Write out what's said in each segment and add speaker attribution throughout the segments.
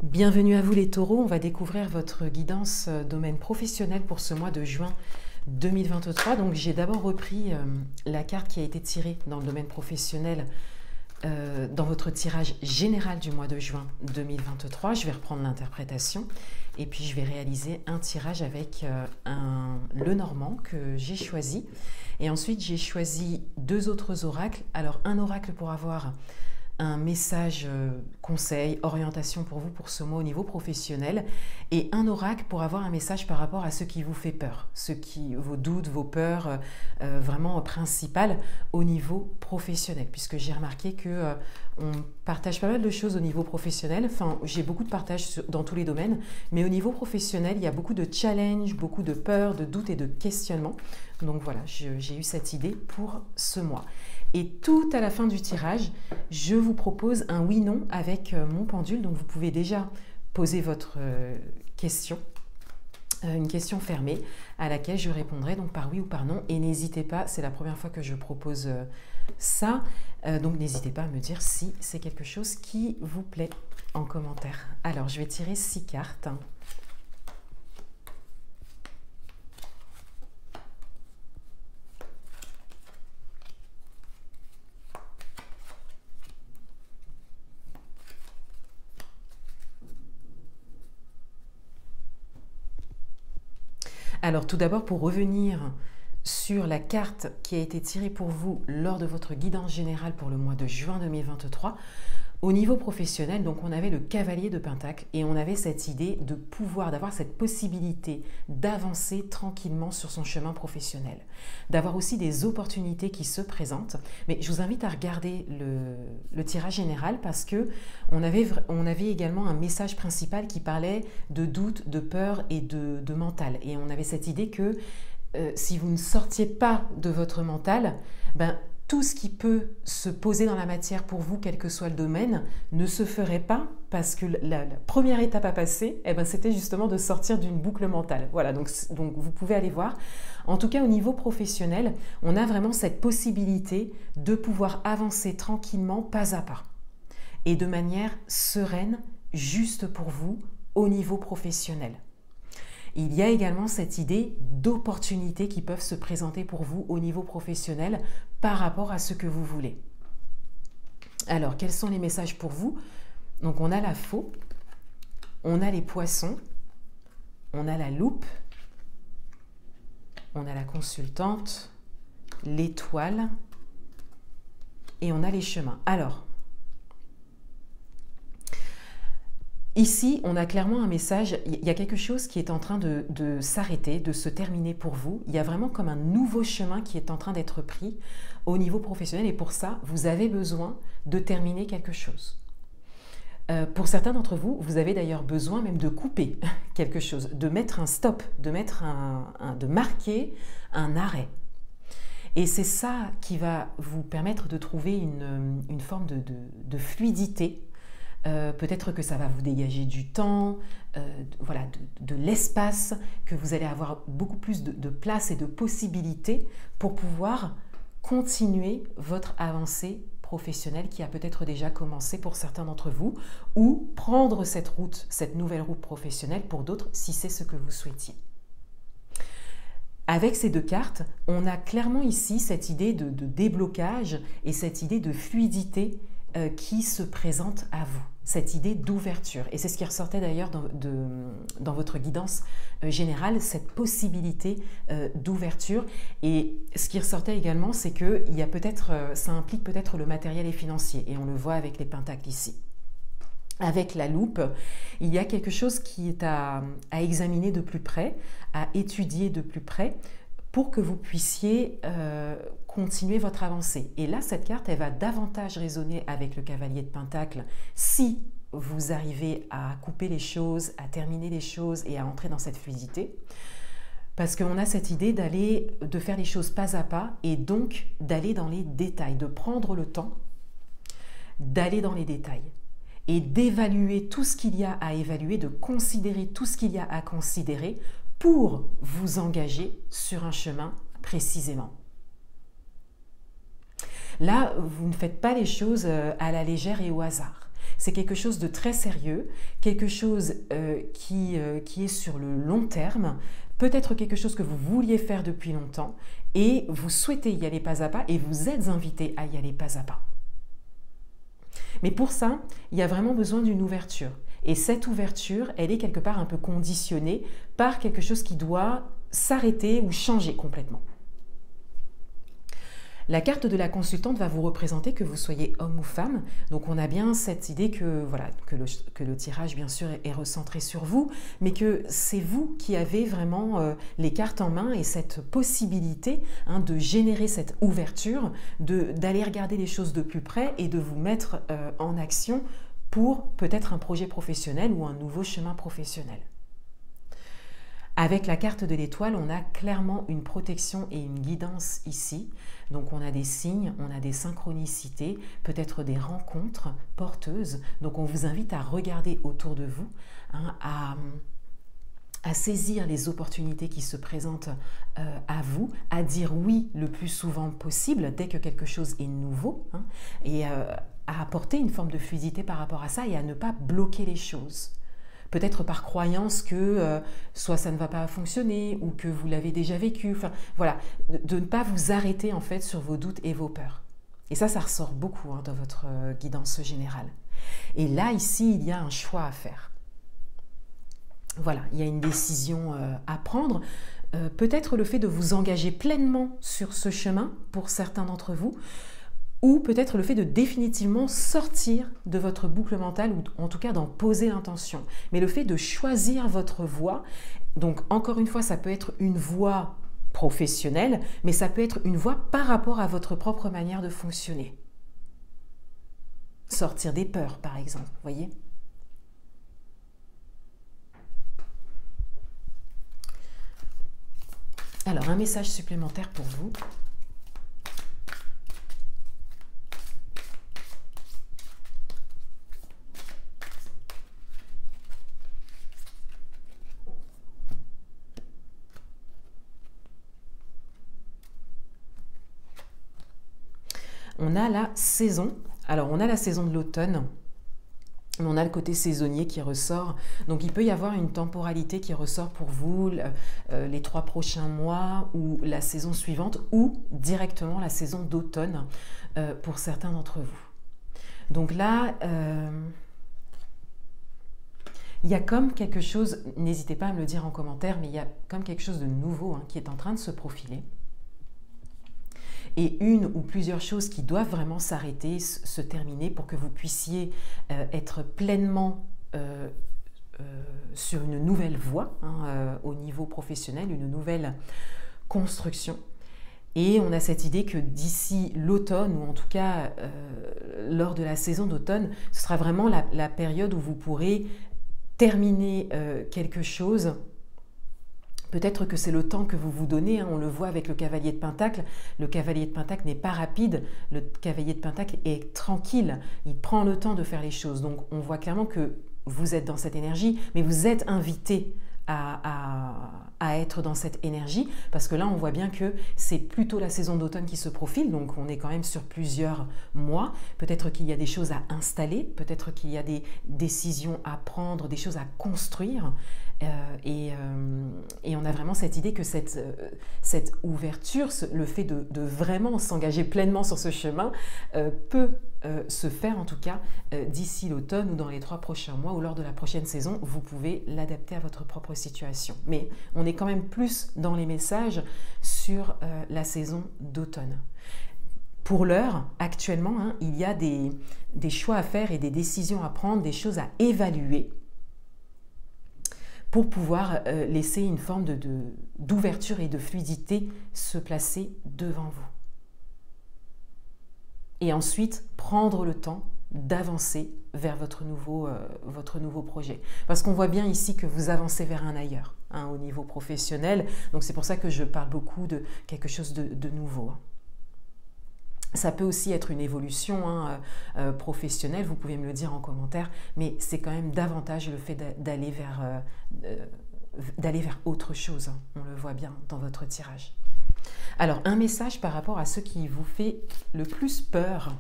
Speaker 1: Bienvenue à vous les taureaux, on va découvrir votre guidance domaine professionnel pour ce mois de juin 2023. Donc j'ai d'abord repris la carte qui a été tirée dans le domaine professionnel dans votre tirage général du mois de juin 2023. Je vais reprendre l'interprétation et puis je vais réaliser un tirage avec le Normand que j'ai choisi. Et ensuite j'ai choisi deux autres oracles. Alors un oracle pour avoir un message conseil, orientation pour vous pour ce mois au niveau professionnel, et un oracle pour avoir un message par rapport à ce qui vous fait peur, vos doutes, vos peurs vraiment principales au niveau professionnel, puisque j'ai remarqué que on partage pas mal de choses au niveau professionnel. Enfin, j'ai beaucoup de partage dans tous les domaines, mais au niveau professionnel, il y a beaucoup de challenges, beaucoup de peurs, de doutes et de questionnements. Donc voilà, j'ai eu cette idée pour ce mois. Et tout à la fin du tirage, je vous propose un oui-non avec mon pendule. Donc vous pouvez déjà poser votre question, une question fermée à laquelle je répondrai donc par oui ou par non. Et n'hésitez pas, c'est la première fois que je propose ça, donc n'hésitez pas à me dire si c'est quelque chose qui vous plaît en commentaire. Alors je vais tirer 6 cartes. Alors tout d'abord, pour revenir sur la carte qui a été tirée pour vous lors de votre guidance générale pour le mois de juin 2023, au niveau professionnel, donc on avait le cavalier de Pentacle et on avait cette idée de pouvoir, d'avoir cette possibilité d'avancer tranquillement sur son chemin professionnel, d'avoir aussi des opportunités qui se présentent. Mais je vous invite à regarder le tirage général parce que on avait également un message principal qui parlait de doute, de peur et de mental. Et on avait cette idée que si vous ne sortiez pas de votre mental, tout ce qui peut se poser dans la matière pour vous, quel que soit le domaine, ne se ferait pas parce que la première étape à passer, c'était justement de sortir d'une boucle mentale. Voilà, donc vous pouvez aller voir. En tout cas, au niveau professionnel, on a vraiment cette possibilité de pouvoir avancer tranquillement, pas à pas, et de manière sereine, juste pour vous, au niveau professionnel. Il y a également cette idée d'opportunités qui peuvent se présenter pour vous au niveau professionnel par rapport à ce que vous voulez. Alors, quels sont les messages pour vous? Donc, on a la faux, on a les poissons, on a la loupe, on a la consultante, l'étoile et on a les chemins. Alors, ici, on a clairement un message, il y a quelque chose qui est en train de s'arrêter, de se terminer pour vous. Il y a vraiment comme un nouveau chemin qui est en train d'être pris au niveau professionnel et pour ça, vous avez besoin de terminer quelque chose. Pour certains d'entre vous, vous avez d'ailleurs besoin même de couper quelque chose, de mettre un stop, de marquer un arrêt. Et c'est ça qui va vous permettre de trouver une forme de fluidité. Peut-être que ça va vous dégager du temps, voilà, de l'espace, que vous allez avoir beaucoup plus de place et de possibilités pour pouvoir continuer votre avancée professionnelle qui a peut-être déjà commencé pour certains d'entre vous, ou prendre cette route, cette nouvelle route professionnelle pour d'autres si c'est ce que vous souhaitiez. Avec ces deux cartes, on a clairement ici cette idée de déblocage et cette idée de fluidité qui se présente à vous, cette idée d'ouverture. Et c'est ce qui ressortait d'ailleurs dans votre guidance générale, cette possibilité d'ouverture. Et ce qui ressortait également, c'est que ça implique peut-être le matériel et financier. Et on le voit avec les pentacles ici. Avec la loupe, il y a quelque chose qui est à examiner de plus près, à étudier de plus près, pour que vous puissiez continuer votre avancée. Et là, cette carte, elle va davantage résonner avec le cavalier de Pentacle si vous arrivez à couper les choses, à terminer les choses et à entrer dans cette fluidité. Parce qu'on a cette idée de faire les choses pas à pas et donc d'aller dans les détails, de prendre le temps d'aller dans les détails et d'évaluer tout ce qu'il y a à évaluer, de considérer tout ce qu'il y a à considérer pour vous engager sur un chemin précisément. Là, vous ne faites pas les choses à la légère et au hasard. c'est quelque chose de très sérieux, quelque chose qui est sur le long terme, peut-être quelque chose que vous vouliez faire depuis longtemps et vous souhaitez y aller pas à pas et vous êtes invité à y aller pas à pas. Mais pour ça, il y a vraiment besoin d'une ouverture. Et cette ouverture, elle est quelque part un peu conditionnée par quelque chose qui doit s'arrêter ou changer complètement. La carte de la consultante va vous représenter que vous soyez homme ou femme. Donc on a bien cette idée que, voilà, que le tirage bien sûr est recentré sur vous, mais que c'est vous qui avez vraiment les cartes en main et cette possibilité de générer cette ouverture, d'aller regarder les choses de plus près et de vous mettre en action pour peut-être un projet professionnel ou un nouveau chemin professionnel. Avec la carte de l'étoile, on a clairement une protection et une guidance ici. Donc on a des signes, on a des synchronicités, peut-être des rencontres porteuses. Donc on vous invite à regarder autour de vous, à saisir les opportunités qui se présentent à vous, à dire oui le plus souvent possible dès que quelque chose est nouveau, et à apporter une forme de fluidité par rapport à ça et à ne pas bloquer les choses. Peut-être par croyance que soit ça ne va pas fonctionner ou que vous l'avez déjà vécu. Enfin, voilà, de ne pas vous arrêter en fait sur vos doutes et vos peurs. Et ça ressort beaucoup dans votre guidance générale. Et là, ici, il y a un choix à faire. Voilà, il y a une décision à prendre. Peut-être le fait de vous engager pleinement sur ce chemin pour certains d'entre vous, ou peut-être le fait de définitivement sortir de votre boucle mentale, ou en tout cas d'en poser l'intention. Mais le fait de choisir votre voie, donc encore une fois, ça peut être une voie professionnelle, mais ça peut être une voie par rapport à votre propre manière de fonctionner. Sortir des peurs, par exemple, vous voyez ? Alors, un message supplémentaire pour vous. On a la saison. Alors, on a la saison de l'automne, mais on a le côté saisonnier qui ressort. Donc, il peut y avoir une temporalité qui ressort pour vous les 3 prochains mois ou la saison suivante ou directement la saison d'automne pour certains d'entre vous. Donc là, il y a comme quelque chose, n'hésitez pas à me le dire en commentaire, mais il y a comme quelque chose de nouveau qui est en train de se profiler. Et une ou plusieurs choses qui doivent vraiment s'arrêter, se terminer pour que vous puissiez être pleinement sur une nouvelle voie au niveau professionnel, une nouvelle construction. Et on a cette idée que d'ici l'automne, ou en tout cas lors de la saison d'automne, ce sera vraiment la période où vous pourrez terminer quelque chose. Peut-être que c'est le temps que vous vous donnez, on le voit avec le cavalier de Pentacle. Le cavalier de Pentacle n'est pas rapide, le cavalier de Pentacle est tranquille, il prend le temps de faire les choses. Donc on voit clairement que vous êtes dans cette énergie, mais vous êtes invité à être dans cette énergie, parce que là on voit bien que c'est plutôt la saison d'automne qui se profile, donc on est quand même sur plusieurs mois. Peut-être qu'il y a des choses à installer, peut-être qu'il y a des décisions à prendre, des choses à construire. Et on a vraiment cette idée que cette ouverture, le fait de vraiment s'engager pleinement sur ce chemin peut se faire en tout cas d'ici l'automne ou dans les 3 prochains mois ou lors de la prochaine saison. Vous pouvez l'adapter à votre propre situation. Mais on est quand même plus dans les messages sur la saison d'automne. Pour l'heure, actuellement, il y a des choix à faire et des décisions à prendre, des choses à évaluer, pour pouvoir laisser une forme d'ouverture et de fluidité se placer devant vous. Et ensuite, prendre le temps d'avancer vers votre nouveau projet. Parce qu'on voit bien ici que vous avancez vers un ailleurs, au niveau professionnel. Donc c'est pour ça que je parle beaucoup de quelque chose de nouveau. Ça peut aussi être une évolution professionnelle, vous pouvez me le dire en commentaire, mais c'est quand même davantage le fait d'aller vers autre chose. On le voit bien dans votre tirage. Alors, un message par rapport à ce qui vous fait le plus peur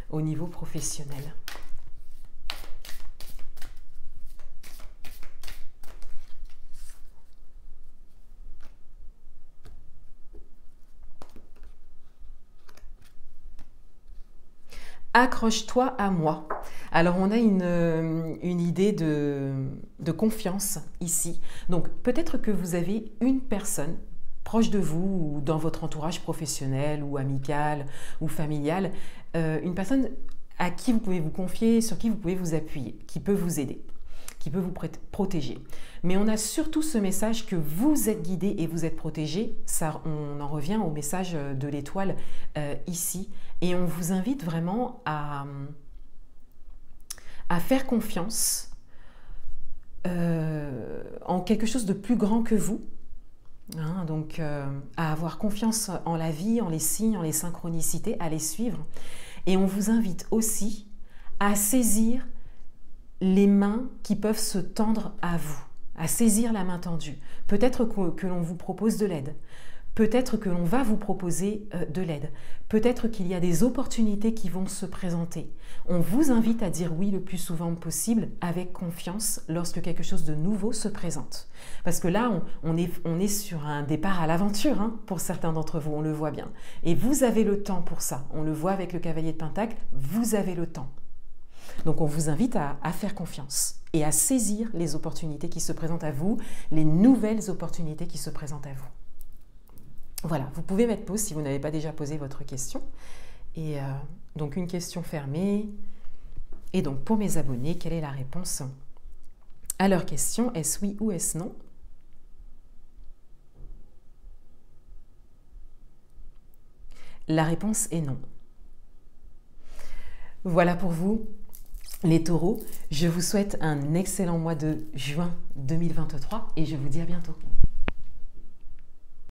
Speaker 1: au niveau professionnel. accroche-toi à moi. Alors on a une idée de confiance ici. Donc peut-être que vous avez une personne proche de vous ou dans votre entourage professionnel ou amical ou familial, une personne à qui vous pouvez vous confier, sur qui vous pouvez vous appuyer, qui peut vous aider, qui peut vous protéger. Mais on a surtout ce message que vous êtes guidé et vous êtes protégé. Ça, on en revient au message de l'étoile ici. Et on vous invite vraiment à faire confiance en quelque chose de plus grand que vous. Hein, donc à avoir confiance en la vie, en les signes, en les synchronicités, à les suivre. Et on vous invite aussi à saisir les mains qui peuvent se tendre à vous, à saisir la main tendue. Peut-être que l'on vous propose de l'aide, peut-être que l'on va vous proposer de l'aide, peut-être qu'il y a des opportunités qui vont se présenter. On vous invite à dire oui le plus souvent possible avec confiance lorsque quelque chose de nouveau se présente. Parce que là, on est sur un départ à l'aventure, hein, pour certains d'entre vous, on le voit bien. Et vous avez le temps pour ça. On le voit avec le cavalier de Pentacle, vous avez le temps. Donc on vous invite à faire confiance et à saisir les opportunités qui se présentent à vous, les nouvelles opportunités qui se présentent à vous. Voilà, vous pouvez mettre pause si vous n'avez pas déjà posé votre question. Et donc une question fermée. Et donc pour mes abonnés, quelle est la réponse à leur question? Est-ce oui ou est-ce non? La réponse est non. Voilà pour vous, les taureaux. Je vous souhaite un excellent mois de juin 2023 et je vous dis à bientôt.